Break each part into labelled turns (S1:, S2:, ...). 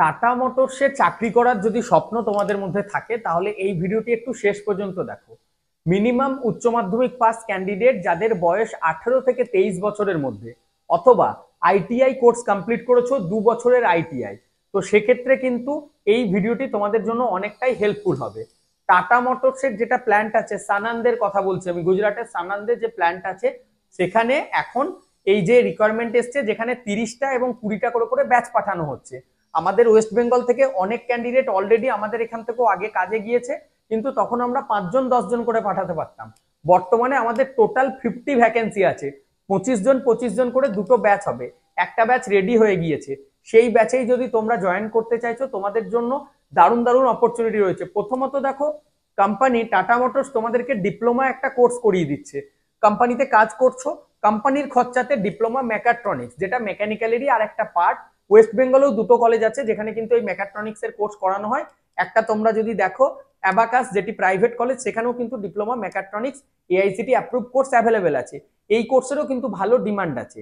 S1: Tata মোটরসে চাকরি করার যদি স্বপ্ন তোমাদের মধ্যে থাকে তাহলে এই ভিডিওটি একটু শেষ পর্যন্ত দেখো। মিনিমাম উচ্চ মাধ্যমিক পাস ক্যান্ডিডেট যাদের বয়স 18 থেকে 23 বছরের মধ্যে, অথবা আইটিআই কোর্স কমপ্লিট করেছো 2 বছরের আইটিআই, তো সেক্ষেত্রে কিন্তু এই ভিডিওটি তোমাদের জন্য অনেকটাই হেল্পফুল হবে। টাটা মোটরসের যেটা প্ল্যান্ট আছে, সানান্দের কথা বলছি আমি, গুজরাটের সানান্দের যে প্ল্যান্ট আছে সেখানে এখন এই যে রিকোয়ারমেন্ট এসছে, যেখানে 30টা এবং 20টা করে করে ব্যাচ পাঠানো হচ্ছে। আমাদের ওয়েস্ট বেঙ্গল থেকে অনেক ক্যান্ডিডেট অলরেডি আমাদের এখান থেকেও আগে কাজে গিয়েছে, কিন্তু তখন আমরা 5 জন 10 জন করে পাঠাতে পারতাম। বর্তমানে আমাদের টোটাল 50 ভ্যাকেন্সি আছে, 25 জন করে দুটো ব্যাচ হবে, একটা ব্যাচ রেডি হয়ে গিয়েছে। সেই ব্যাচেই যদি তোমরা জয়েন করতে চাইছো, তোমাদের জন্য দারুণ দারুণ অপরচুনিটি রয়েছে। প্রথমত দেখো, কোম্পানি টাটা মোটরস তোমাদেরকে ডিপ্লোমা একটা কোর্স করিয়ে দিচ্ছে। কোম্পানিতে কাজ করছো, কোম্পানির খরচাতে ডিপ্লোমা মেকাট্রনিক্স, যেটা মেকানিক্যালেরই আর একটা পার্ট। ওয়েস্ট বেঙ্গলেও দুটো কলেজ আছে যেখানে কিন্তু এই মেকাট্রনিক্স এর কোর্স করানো হয়। একটা তোমরা যদি দেখো অ্যাবাকাস, যেটি প্রাইভেট কলেজ, সেখানেও কিন্তু diploma mechatronics AICTE approve course available আছে। এই কোর্সেরও কিন্তু ভালো ডিমান্ড আছে।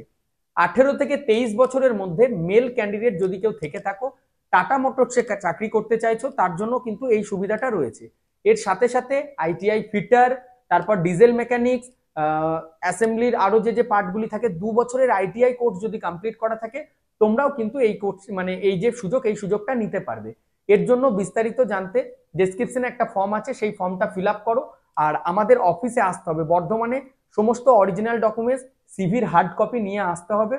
S1: 18 থেকে 23 বছরের মধ্যে মেল ক্যান্ডিডেট যদি কেউ থেকে থাকো, টাটা মোটরসে চাকরি করতে চাইছো, তার জন্য কিন্তু এই সুবিধাটা রয়েছে। এর সাথে সাথে আইটিআই ফিটার, তারপর ডিজেল মেকানিক্স, অ্যাসেম্বলির আরো যে পার্টগুলি থাকে, 2 বছরের আইটিআই কোর্স যদি কমপ্লিট করা থাকে, তোমরাও কিন্তু এই কোর্স মানে এই যে সুযোগ, এই সুযোগটা নিতে পারবে। এর জন্য বিস্তারিত জানতে ডেসক্রিপশনে একটা ফর্ম আছে, সেই ফর্মটা ফিল আপ করো। আর আমাদের অফিসে আসতে হবে বর্ধমানে। সমস্ত অরিজিনাল ডকুমেন্টস, সিভির হার্ড কপি নিয়ে আসতে হবে।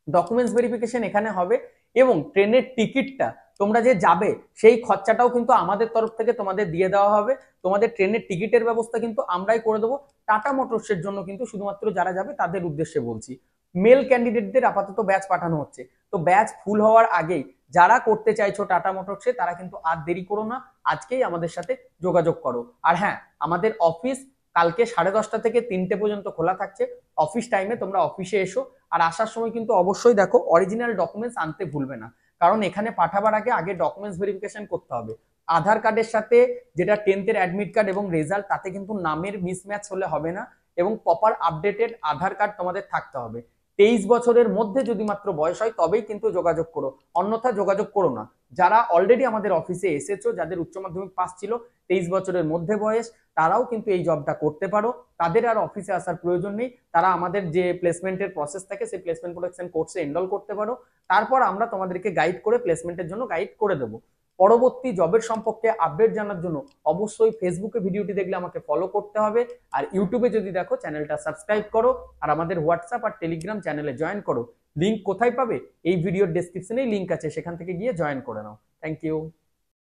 S1: ডকুমেন্টস ভেরিফিকেশন এখানে হবে, এবং ট্রেনের টিকিটটা তোমরা যে যাবে সেই খরচাটাও কিন্তু আমাদের তরফ থেকে তোমাদের দিয়ে দেওয়া হবে। তোমাদের ট্রেনের টিকিটের ব্যবস্থা কিন্তু আমরাই করে দেবো। টাটা মোটরসের জন্য কিন্তু শুধুমাত্র যারা যাবে তাদের উদ্দেশ্যে বলছি। মেল ক্যান্ডিডেটদের আপাতত ব্যাচ পাঠানো হচ্ছে, তো ব্যাচ ফুল হওয়ার আগেই যারা করতে চাইছো টাটা মোটরসে, তারা কিন্তু আর দেরি করো না, আজকেই আমাদের সাথে যোগাযোগ করো। আর হ্যাঁ, আমাদের অফিস কালকে 10:30 থেকে 3টে পর্যন্ত খোলা থাকছে। অফিস টাইমে তোমরা অফিসে এসো। আর আসার সময় কিন্তু অবশ্যই দেখো অরিজিনাল ডকুমেন্টস আনতে ভুলবে না, কারণ এখানে পাঠাবার আগে ডকুমেন্টস ভেরিফিকেশন করতে হবে। আধার কার্ডের সাথে যেটা 10th অ্যাডমিট কার্ড এবং রেজাল্ট, তাতে কিন্তু নামের মিসম্যাচ হলে হবে না, এবং প্রপার আপডেটেড আধার কার্ড তোমাদের থাকতে হবে। 23 বছরের মধ্যে যদি মাত্র বয়স হয় তবেই কিন্তু যোগাযোগ করো, অন্যথা যোগাযোগ করো না। যারা অলরেডি আমাদের অফিসে এসেছো, যাদের উচ্চ মাধ্যমিক পাস ছিল, 23 বছরের মধ্যে বয়স, তারাও কিন্তু এই জবটা করতে পারো। তাদের আর অফিসে আসার প্রয়োজন নেই। তারা আমাদের যে প্লেসমেন্টের প্রসেস থাকে, সেই প্লেসমেন্ট প্রোটেকশন কোর্সে এনরোল করতে পারো। তারপর আমরা তোমাদেরকে গাইড করে প্লেসমেন্টের জন্য গাইড করে দেবো। পরবর্তী জবের সম্পর্কে আপডেট জানার জন্য অবশ্যই ফেসবুকে ভিডিওটি দেখলে আমাকে ফলো করতে হবে, আর ইউটিউবে যদি দেখো চ্যানেলটা সাবস্ক্রাইব করো, আর আমাদের হোয়াটসঅ্যাপ আর টেলিগ্রাম চ্যানেলে জয়েন করো। লিঙ্ক কোথায় পাবে? এই ভিডিওর ডেসক্রিপশনেই লিঙ্ক আছে, সেখান থেকে গিয়ে জয়েন করে নাও। Thank you.